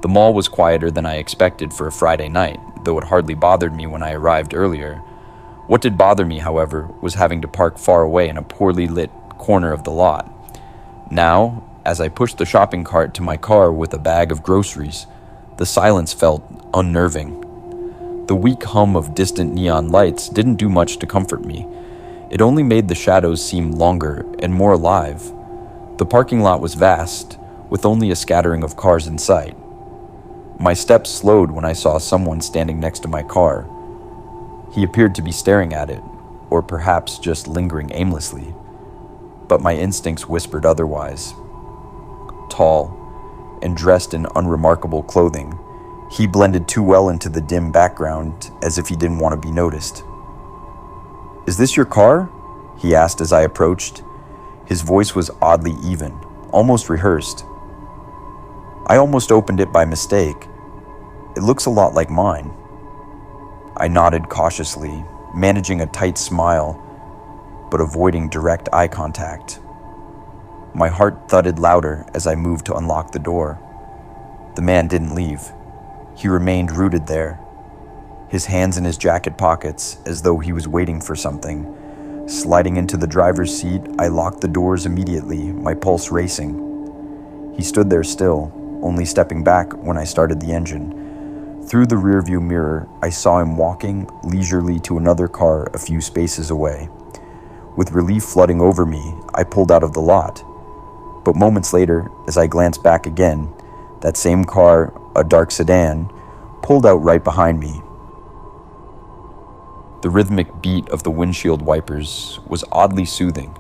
The mall was quieter than I expected for a Friday night, though it hardly bothered me when I arrived earlier. What did bother me, however, was having to park far away in a poorly lit corner of the lot. Now, as I pushed the shopping cart to my car with a bag of groceries, the silence felt unnerving. The weak hum of distant neon lights didn't do much to comfort me. It only made the shadows seem longer and more alive. The parking lot was vast, with only a scattering of cars in sight. My steps slowed when I saw someone standing next to my car. He appeared to be staring at it, or perhaps just lingering aimlessly, but my instincts whispered otherwise. Tall and dressed in unremarkable clothing, he blended too well into the dim background as if he didn't want to be noticed. "Is this your car?" he asked as I approached. His voice was oddly even, almost rehearsed. "I almost opened it by mistake. It looks a lot like mine." I nodded cautiously, managing a tight smile, but avoiding direct eye contact. My heart thudded louder as I moved to unlock the door. The man didn't leave. He remained rooted there, his hands in his jacket pockets as though he was waiting for something. Sliding into the driver's seat, I locked the doors immediately, my pulse racing. He stood there still, only stepping back when I started the engine. Through the rearview mirror, I saw him walking leisurely to another car a few spaces away. With relief flooding over me, I pulled out of the lot. But moments later, as I glanced back again, that same car, a dark sedan, pulled out right behind me. The rhythmic beat of the windshield wipers was oddly soothing,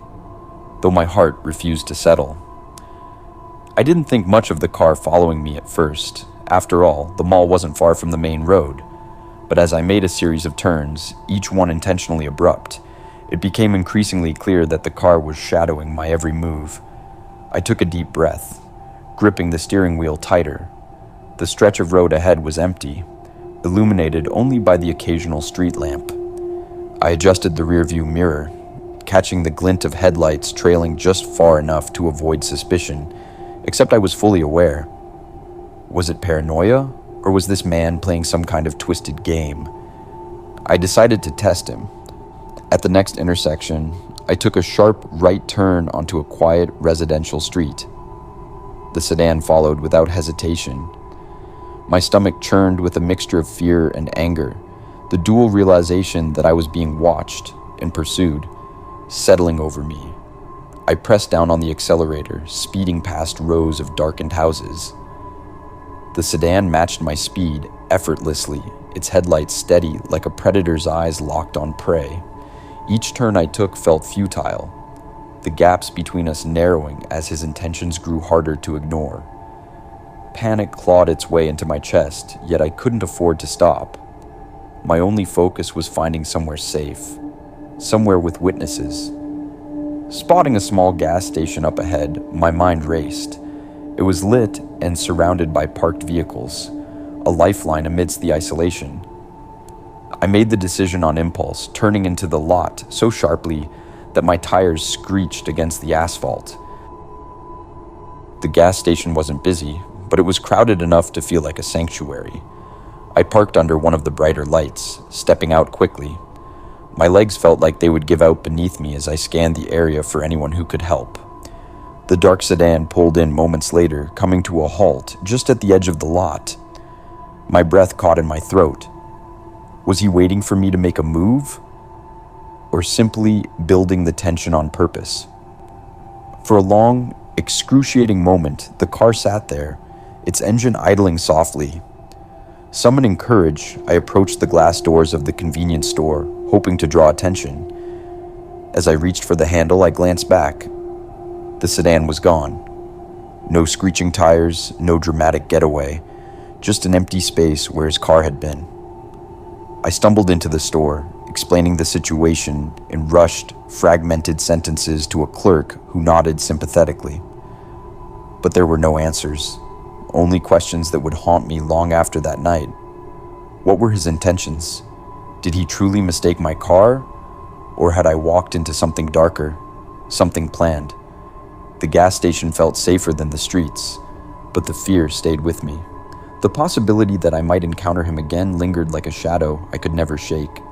though my heart refused to settle. I didn't think much of the car following me at first. After all, the mall wasn't far from the main road. But as I made a series of turns, each one intentionally abrupt, it became increasingly clear that the car was shadowing my every move. I took a deep breath, gripping the steering wheel tighter. The stretch of road ahead was empty, illuminated only by the occasional street lamp. I adjusted the rearview mirror, catching the glint of headlights trailing just far enough to avoid suspicion, except I was fully aware. Was it paranoia, or was this man playing some kind of twisted game? I decided to test him. At the next intersection, I took a sharp right turn onto a quiet residential street. The sedan followed without hesitation. My stomach churned with a mixture of fear and anger, the dual realization that I was being watched and pursued, settling over me. I pressed down on the accelerator, speeding past rows of darkened houses. The sedan matched my speed effortlessly, its headlights steady like a predator's eyes locked on prey. Each turn I took felt futile, the gaps between us narrowing as his intentions grew harder to ignore. Panic clawed its way into my chest, yet I couldn't afford to stop. My only focus was finding somewhere safe, somewhere with witnesses. Spotting a small gas station up ahead, my mind raced. It was lit and surrounded by parked vehicles, a lifeline amidst the isolation. I made the decision on impulse, turning into the lot so sharply that my tires screeched against the asphalt. The gas station wasn't busy, but it was crowded enough to feel like a sanctuary. I parked under one of the brighter lights, stepping out quickly. My legs felt like they would give out beneath me as I scanned the area for anyone who could help. The dark sedan pulled in moments later, coming to a halt just at the edge of the lot. My breath caught in my throat. Was he waiting for me to make a move? Or simply building the tension on purpose? For a long, excruciating moment, the car sat there, its engine idling softly. Summoning courage, I approached the glass doors of the convenience store, hoping to draw attention. As I reached for the handle, I glanced back. The sedan was gone. No screeching tires, no dramatic getaway, just an empty space where his car had been. I stumbled into the store, explaining the situation in rushed, fragmented sentences to a clerk who nodded sympathetically. But there were no answers, only questions that would haunt me long after that night. What were his intentions? Did he truly mistake my car? Or had I walked into something darker, something planned? The gas station felt safer than the streets, but the fear stayed with me. The possibility that I might encounter him again lingered like a shadow I could never shake.